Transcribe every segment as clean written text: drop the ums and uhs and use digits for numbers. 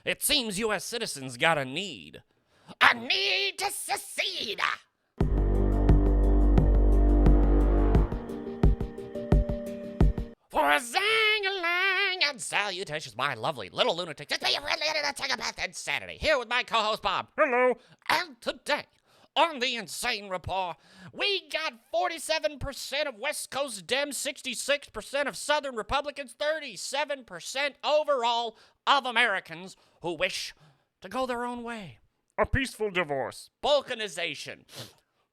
It seems U.S. citizens got a need. A need to secede! For a zang-a-lang and salutations, my lovely little lunatic. Just be a red-legged psychopath insanity. Here with my co-host, Bob. Hello. And today, on the ENSane Report, we got 47% of West Coast Dems, 66% of Southern Republicans, 37% overall of Americans who wish to go their own way. A peaceful divorce. Balkanization.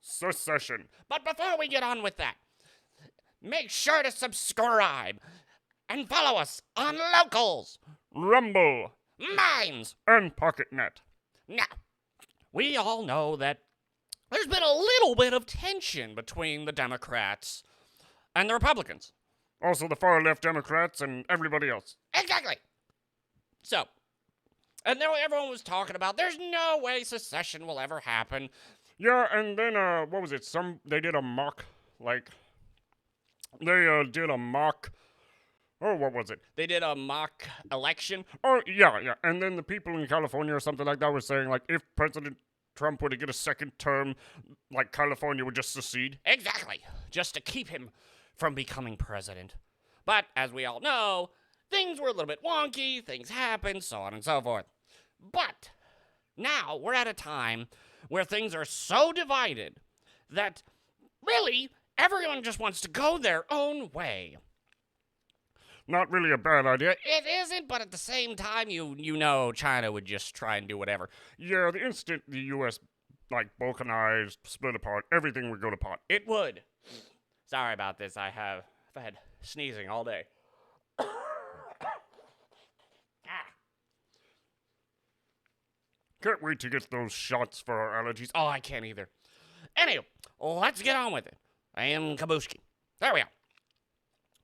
Secession. But before we get on with that, make sure to subscribe and follow us on Locals, Rumble. Minds, And PocketNet. Now, we all know that there's been a little bit of tension between the Democrats and the Republicans. Also the far-left Democrats and everybody else. Exactly. So, and then everyone was talking about there's no way secession will ever happen. Yeah, and then, what was it? They did a mock, oh, what was it? They did a mock election. Oh, yeah. And then the people in California or something like that were saying, if President Trump were to get a second term, California would just secede. Exactly. Just to keep him from becoming president. But, as we all know, things were a little bit wonky, things happened, so on and so forth. But, now we're at a time where things are so divided that, really, everyone just wants to go their own way. Not really a bad idea. It isn't, but at the same time, you know China would just try and do whatever. Yeah, the instant the U.S., balkanized, split apart, everything would go to pot. It would. Sorry about this. I've had sneezing all day. Can't wait to get those shots for our allergies. Oh, I can't either. Anyway, let's get on with it. I am Kabushki. There we are.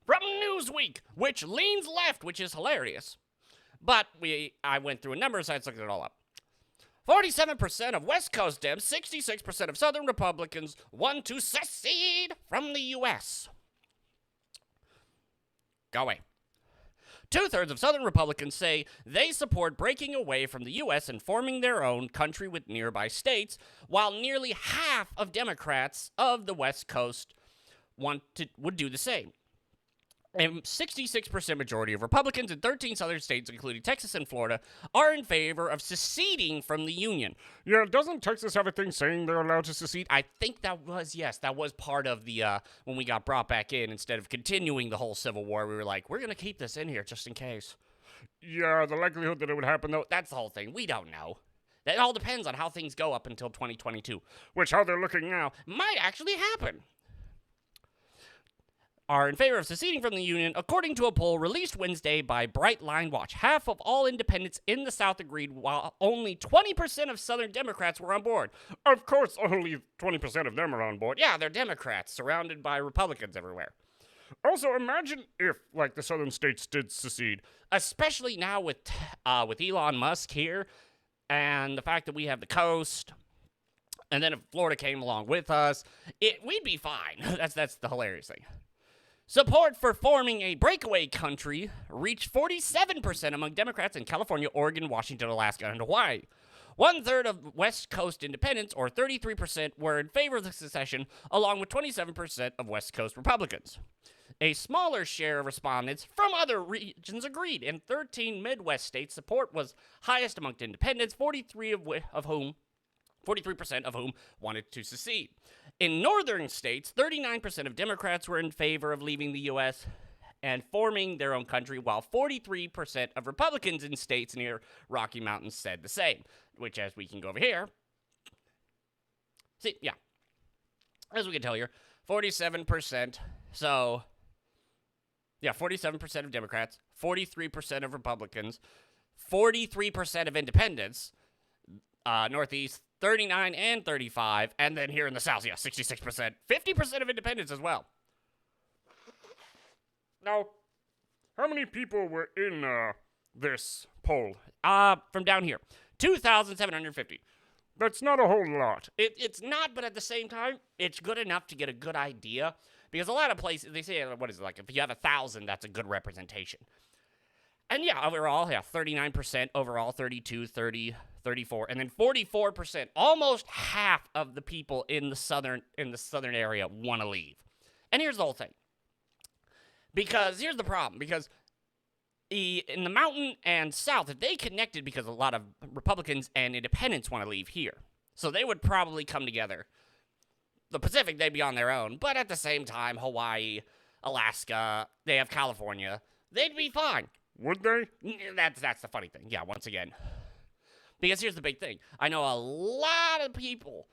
From Newsweek, which leans left, which is hilarious. But I went through a number of sites, looked it all up. 47% of West Coast Dems, 66% of Southern Republicans want to secede from the U.S. Go away. 2/3 of Southern Republicans say they support breaking away from the U.S. and forming their own country with nearby states, while nearly half of Democrats of the West Coast would do the same. A 66% majority of Republicans in 13 southern states, including Texas and Florida, are in favor of seceding from the Union. Yeah, doesn't Texas have a thing saying they're allowed to secede? I think that was part of the, when we got brought back in, instead of continuing the whole Civil War, we were like, we're going to keep this in here just in case. Yeah, the likelihood that it would happen, though, That's the whole thing. We don't know. That all depends on how things go up until 2022. which how they're looking now. Might actually happen. Are in favor of seceding from the Union, according to a poll released Wednesday by Bright Line Watch. Half of all independents in the South agreed, while only 20% of Southern Democrats were on board. Of course, only 20% of them are on board. Yeah, they're Democrats, surrounded by Republicans everywhere. Also, imagine if, the southern states did secede. Especially now with Elon Musk here, and the fact that we have the coast, and then if Florida came along with us, we'd be fine. That's the hilarious thing. Support for forming a breakaway country reached 47% among Democrats in California, Oregon, Washington, Alaska, and Hawaii. 1/3 of West Coast independents, or 33%, were in favor of the secession, along with 27% of West Coast Republicans. A smaller share of respondents from other regions agreed. In 13 Midwest states, support was highest among independents, 43% of whom wanted to secede. In northern states, 39% of Democrats were in favor of leaving the U.S. and forming their own country, while 43% of Republicans in states near Rocky Mountains said the same, which, as we can go over here, see, yeah, as we can tell here, 47%, so, yeah, 47% of Democrats, 43% of Republicans, 43% of independents, Northeast, 39 and 35, and then here in the South, 66%, 50% of independents as well. Now, how many people were in this poll? From down here, 2,750. That's not a whole lot. It's not, but at the same time, it's good enough to get a good idea. Because a lot of places, they say, what is it, if you have 1,000, that's a good representation. And yeah, overall, 39% overall, 32, 30, 34, and then 44%, almost half of the people in the southern area want to leave. And here's the whole thing. Because here's the problem. Because in the mountain and south, if they connected, because a lot of Republicans and independents want to leave here, so they would probably come together. The Pacific, they'd be on their own, but at the same time, Hawaii, Alaska, they have California, they'd be fine. Would they? That's the funny thing. Yeah, once again. Because here's the big thing. I know a lot of people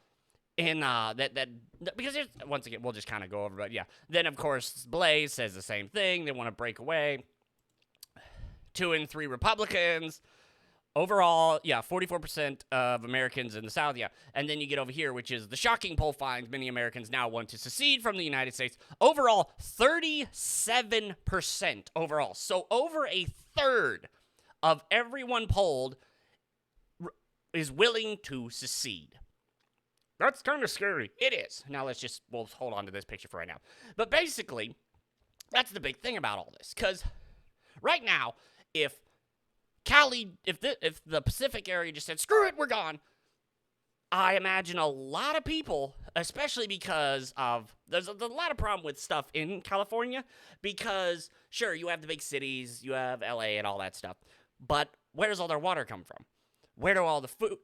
in because here's, once again, we'll just kind of go over, but yeah. Then, of course, Blaze says the same thing. They want to break away. 2 and 3 Republicans. Overall, 44% of Americans in the South, And then you get over here, which is the shocking poll finds many Americans now want to secede from the United States. Overall, 37% overall. So over a third of everyone polled is willing to secede. That's kind of scary. It is. Now we'll hold on to this picture for right now. But basically, that's the big thing about all this. Because right now, if the Pacific area just said, screw it, we're gone, I imagine a lot of people, especially because there's a lot of problem with stuff in California, because, sure, you have the big cities, you have LA and all that stuff, but where does all their water come from? Where do all the food,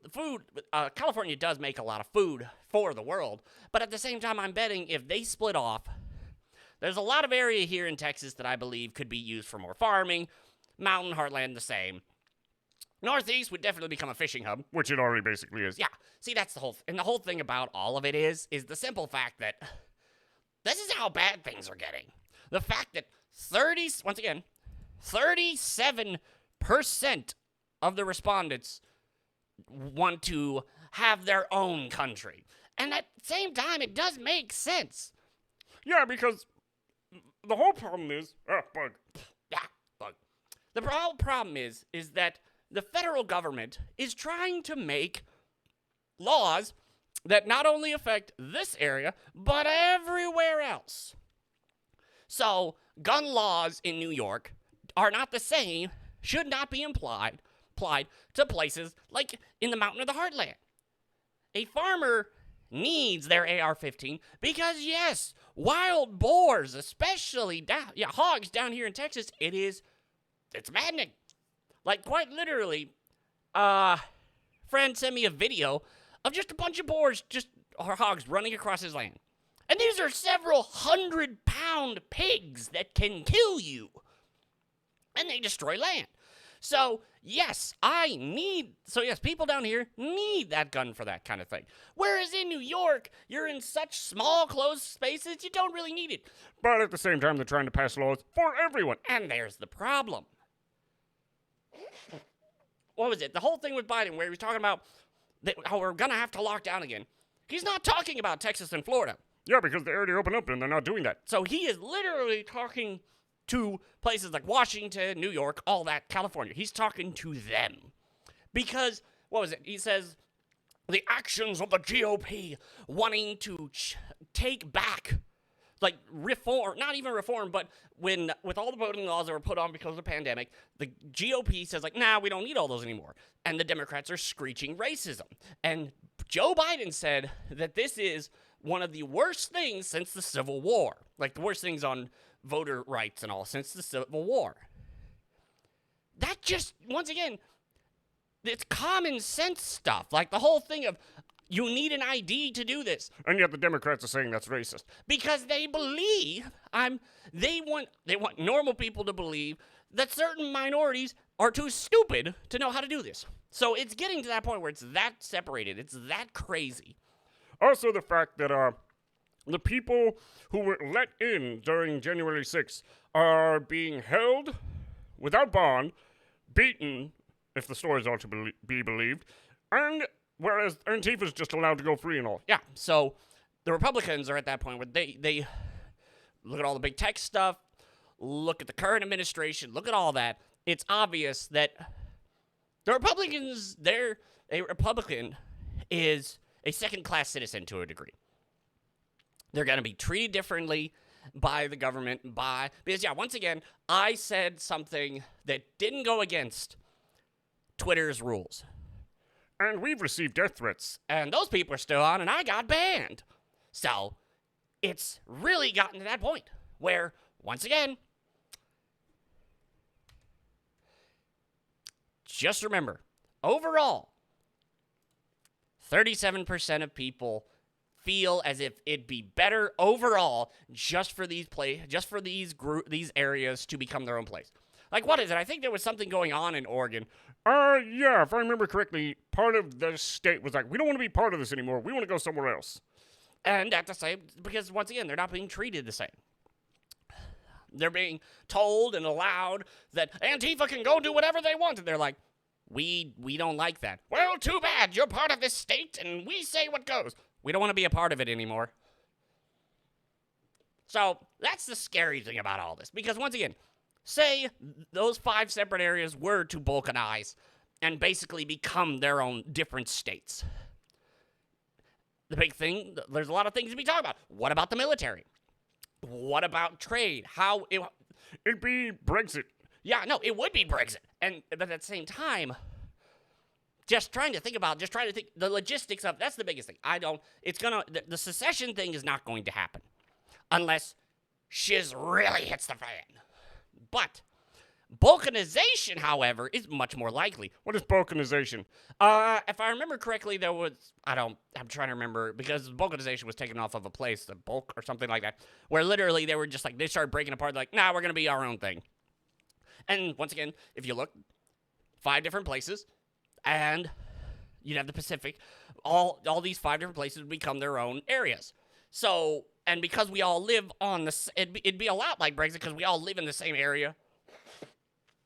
California does make a lot of food for the world, but at the same time, I'm betting if they split off, there's a lot of area here in Texas that I believe could be used for more farming, mountain, heartland, the same. Northeast would definitely become a fishing hub. Which it already basically is. Yeah. See, that's the whole and the whole thing about all of it is the simple fact that this is how bad things are getting. The fact that 37% of the respondents want to have their own country. And at the same time, it does make sense. Yeah, because the whole problem is... bug. Yeah, bug. The problem is that the federal government is trying to make laws that not only affect this area, but everywhere else. So, gun laws in New York are not the same, should not be applied to places like in the mountain of the heartland. A farmer needs their AR-15 because, yes, wild boars, especially hogs down here in Texas, it's maddening. Like, quite literally, friend sent me a video of just a bunch of boars, or hogs, running across his land. And these are several 100-pound pigs that can kill you. And they destroy land. So, yes, people down here need that gun for that kind of thing. Whereas in New York, you're in such small, closed spaces, you don't really need it. But at the same time, they're trying to pass laws for everyone. And there's the problem. What was it? The whole thing with Biden where he was talking about how we're going to have to lock down again. He's not talking about Texas and Florida. Yeah, because they already opened up and they're not doing that. So he is literally talking to places like Washington, New York, all that, California. He's talking to them. Because, what was it? He says, the actions of the GOP wanting to take back, like, reform, not even reform, but with all the voting laws that were put on because of the pandemic, the GOP says, like, nah, we don't need all those anymore. And the Democrats are screeching racism. And Joe Biden said that this is one of the worst things since the Civil War. Like, the worst things on voter rights and all since the Civil War. That just, once again, it's common sense stuff. Like, the whole thing of, you need an ID to do this. And yet the Democrats are saying that's racist. Because they believe, they want normal people to believe that certain minorities are too stupid to know how to do this. So it's getting to that point where it's that separated. It's that crazy. Also the fact that the people who were let in during January 6th are being held without bond, beaten, if the stories are to be believed, and whereas Antifa's just allowed to go free and all. Yeah, so the Republicans are at that point where they look at all the big tech stuff, look at the current administration, look at all that. It's obvious that the Republicans, a Republican is a second-class citizen to a degree. They're going to be treated differently, by the government, because, yeah, once again, I said something that didn't go against Twitter's rules. And we've received death threats. And those people are still on, and I got banned. So, it's really gotten to that point where, once again, just remember, overall, 37% of people feel as if it'd be better overall just for these these areas to become their own place. Like, what is it? I think there was something going on in Oregon. Yeah, if I remember correctly, part of the state was like, we don't want to be part of this anymore. We want to go somewhere else. And at the same, because once again, they're not being treated the same. They're being told and allowed that Antifa can go do whatever they want. And they're like, we don't like that. Well, too bad. You're part of this state, and we say what goes. We don't want to be a part of it anymore. So that's the scary thing about all this. Because once again, say those 5 separate areas were to balkanize and basically become their own different states. The big thing, there's a lot of things to be talking about. What about the military? What about trade? It'd be Brexit. Yeah, no, it would be Brexit. But at the same time, just trying to think the logistics of, that's the biggest thing. The secession thing is not going to happen unless shiz really hits the fan. But balkanization, however, is much more likely. What is balkanization? If I remember correctly, there was, I'm trying to remember, because balkanization was taken off of a place, the bulk or something like that, where literally they were just like, they started breaking apart, like, nah, we're going to be our own thing. And once again, if you look, 5 different places, and you'd have the Pacific, all these 5 different places would become their own areas. So, and because we all live on it'd be a lot like Brexit, because we all live in the same area,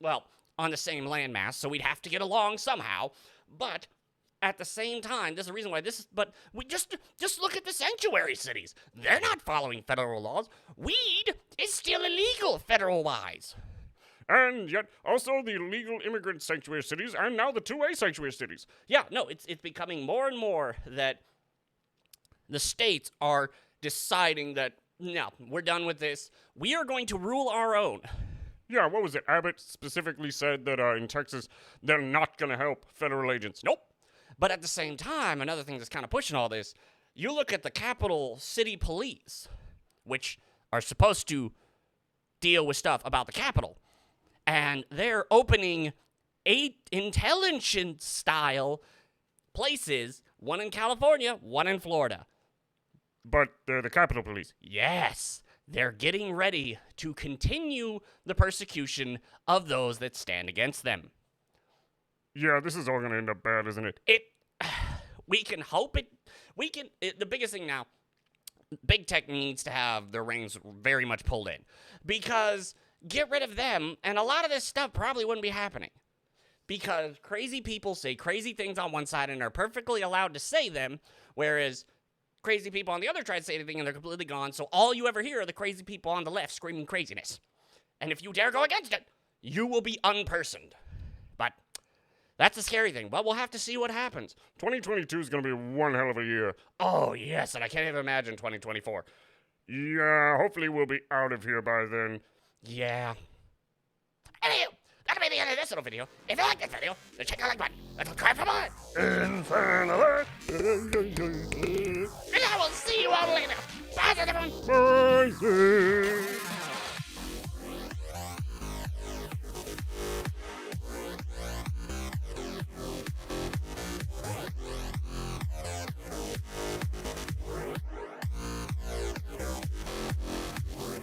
well, on the same landmass, so we'd have to get along somehow. But at the same time, there's a reason why but we just look at the sanctuary cities. They're not following federal laws. Weed is still illegal federal-wise. And yet, also the legal immigrant sanctuary cities, and now the 2A sanctuary cities. Yeah, no, it's becoming more and more that the states are deciding that, no, we're done with this. We are going to rule our own. Yeah, what was it? Abbott specifically said that in Texas, they're not going to help federal agents. Nope. But at the same time, another thing that's kind of pushing all this, you look at the capital city police, which are supposed to deal with stuff about the Capitol. And they're opening 8 intelligence-style places, one in California, one in Florida. But they're the Capitol Police. Yes. They're getting ready to continue the persecution of those that stand against them. Yeah, this is all going to end up bad, isn't it? We can hope the biggest thing now, big tech needs to have their reins very much pulled in. Because get rid of them, and a lot of this stuff probably wouldn't be happening. Because crazy people say crazy things on one side and are perfectly allowed to say them, whereas crazy people on the other try to say anything and they're completely gone, so all you ever hear are the crazy people on the left screaming craziness. And if you dare go against it, you will be unpersoned. But that's the scary thing. But we'll have to see what happens. 2022 is going to be one hell of a year. Oh, yes, and I can't even imagine 2024. Yeah, hopefully we'll be out of here by then. Yeah. Anywho, that'll be the end of this little video. If you like this video, then check the like button and subscribe for more. ENSane alert! And I will see you all later. Bye, everyone. Bye.